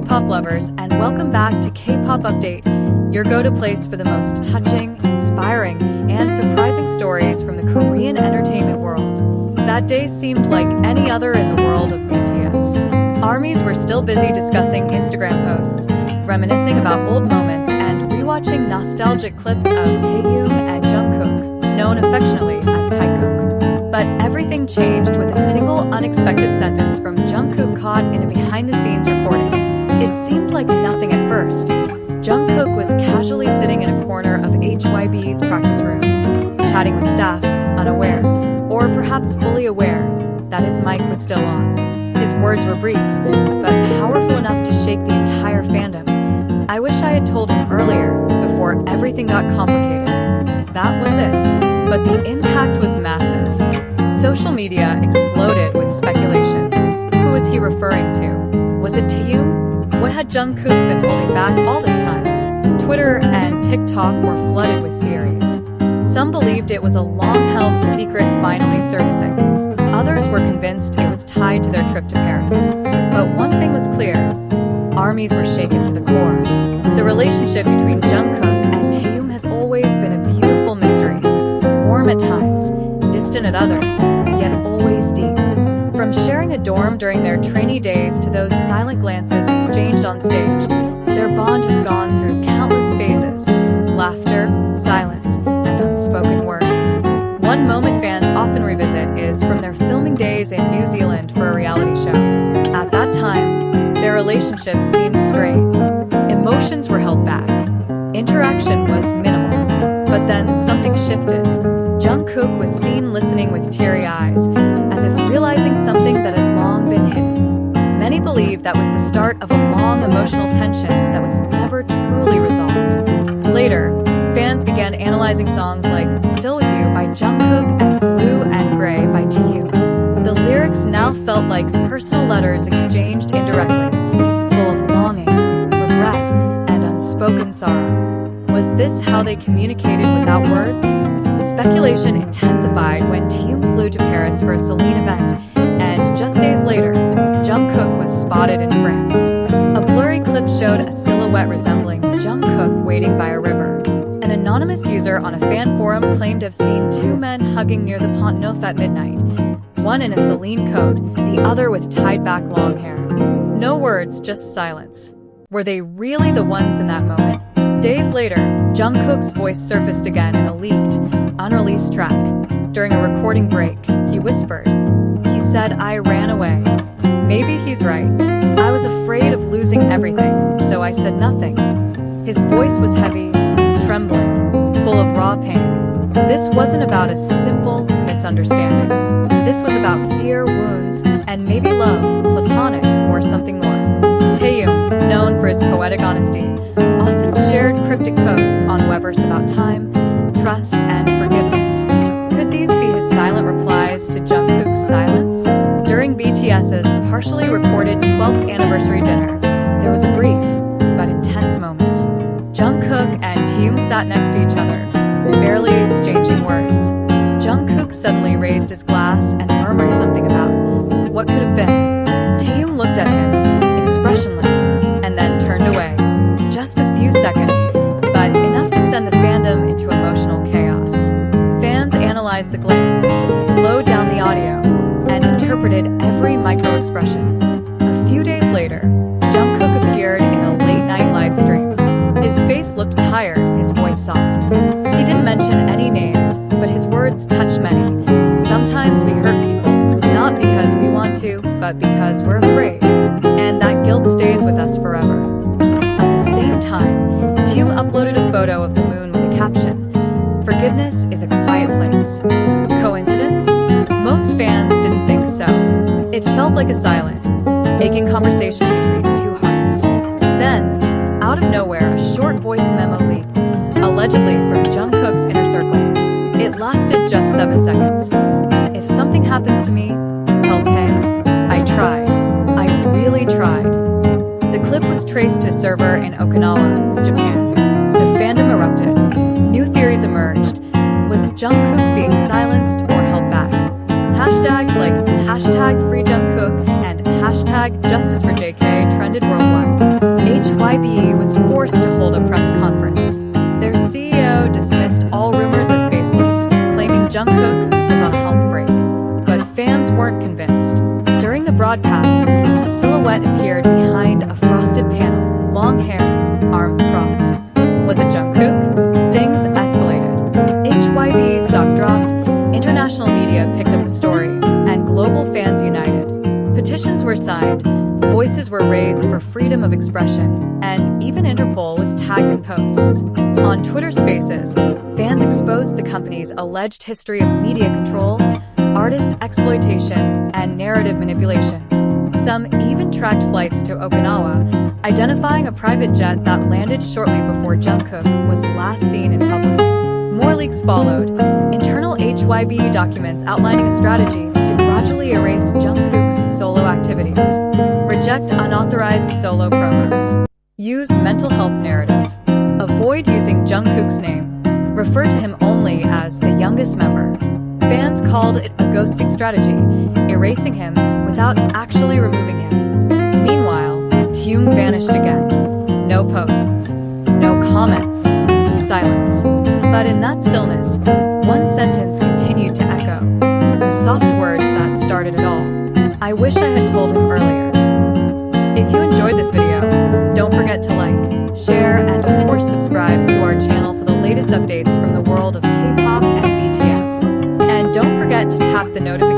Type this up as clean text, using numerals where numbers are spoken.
K-pop lovers, and welcome back to K-pop Update, your go-to place for the most touching, inspiring, and surprising stories from the Korean entertainment world. That day seemed like any other in the world of BTS. ARMYs were still busy discussing Instagram posts, reminiscing about old moments, and rewatching nostalgic clips of Taehyung and Jungkook, known affectionately as Taekook. But everything changed with a single unexpected sentence from Jungkook caught in a behind-the-scenes recording. It seemed like nothing at first. Jungkook was casually sitting in a corner of HYBE's practice room, chatting with staff, unaware, or perhaps fully aware, that his mic was still on. His words were brief, but powerful enough to shake the entire fandom. I wish I had told him earlier, before everything got complicated. That was it. But the impact was massive. Social media exploded with speculation. Who was he referring to? Was it Taehyung? What had Jungkook been holding back all this time? Twitter and TikTok were flooded with theories. Some believed it was a long-held secret finally surfacing. Others were convinced it was tied to their trip to Paris. But one thing was clear. ARMYs were shaken to the core. The relationship between Jungkook and Taehyung has always been a beautiful mystery. Warm at times, distant at others, yet always deep. From sharing a dorm during their trainee days to those silent glances exchanged on stage, their bond has gone through countless phases: laughter, silence, and unspoken words. One moment fans often revisit is from their filming days in New Zealand for a reality show. At that time, their relationship seemed strained. Emotions were held back. Interaction was minimal. But then something shifted. Jungkook was seen listening with teary eyes, as if realizing something that had long been hidden. Many believe that was the start of a long emotional tension that was never truly resolved. Later, fans began analyzing songs like Still With You by Jungkook and Blue and Gray by Taehyung. The lyrics now felt like personal letters exchanged indirectly, full of longing, regret, and unspoken sorrow. Was this how they communicated without words? Speculation intensified when Taehyung flew to Paris for a Celine event, and just days later, Jungkook was spotted in France. A blurry clip showed a silhouette resembling Jungkook waiting by a river. An anonymous user on a fan forum claimed to have seen two men hugging near the Pont Neuf at midnight, one in a Celine coat, the other with tied-back long hair. No words, just silence. Were they really the ones in that moment? Days later, Jungkook's voice surfaced again in a leaked, unreleased track. During a recording break, he whispered. He said, "I ran away." Maybe he's right. "I was afraid of losing everything, so I said nothing." His voice was heavy, trembling, full of raw pain. This wasn't about a simple misunderstanding. This was about fear, wounds, and maybe love, platonic, or something more. Taehyung, known for his poetic honesty, often shared cryptic posts on Weverse about time, trust, and forgiveness. Could these be his silent replies to Jungkook's silence? During BTS's partially recorded 12th anniversary dinner, there was a brief but intense moment. Jungkook and Taehyung sat next to each other, barely exchanging words. Jungkook suddenly raised his glass and murmured something about what could have been. Taehyung looked at him, expressionless, and then turned away. Just a few seconds, but enough to send the fandom into emotional chaos. Fans analyzed the glance, slowed down the audio, and interpreted every micro-expression. A few days later, Jungkook appeared in a late-night live stream. His face looked tired, his voice soft. He didn't mention any names, but his words touched many. Sometimes we hurt people, not because we want to, but because we're afraid. And that guilt stays with us forever. At the same time, Taehyung uploaded a photo of the moon with a caption, "Forgiveness is a quiet place." Coincidence? Most fans didn't think so. It felt like a silent, aching conversation between two hearts. Then, out of nowhere, a short voice memo leaked, allegedly from Jungkook's inner circle. It lasted just 7 seconds. "If something happens to me, tell Tae, I tried. I really tried." The clip was traced to a server in Okinawa, Japan. The fandom erupted. New theories emerged. Was Jungkook being silenced or held back? Hashtags like #FreeJungkook and #JusticeForJK trended worldwide. fans weren't convinced. During the broadcast, a silhouette appeared behind a frosted panel, long hair, arms crossed. Was it Jungkook? Things escalated. HYBE stock dropped, international media picked up the story, and global fans united. Petitions were signed, voices were raised for freedom of expression, and even Interpol was tagged in posts. On Twitter Spaces, fans exposed the company's alleged history of media control, artist exploitation, and narrative manipulation. Some even tracked flights to Okinawa, identifying a private jet that landed shortly before Jungkook was last seen in public. More leaks followed, internal HYBE documents outlining a strategy to gradually erase Jungkook's solo activities, reject unauthorized solo promos, use mental health narrative, avoid using Jungkook's name, refer to him only as the youngest member. Fans called it a ghosting strategy, erasing him without actually removing him. Meanwhile, Taehyung vanished again. No posts, no comments, silence. But in that stillness, one sentence continued to echo, the soft words that started it all. I wish I had told him earlier. If you enjoyed this video, don't forget to like, share, and of course subscribe to our channel for the latest updates from the world of K-pop and BTS. And don't forget to tap the notification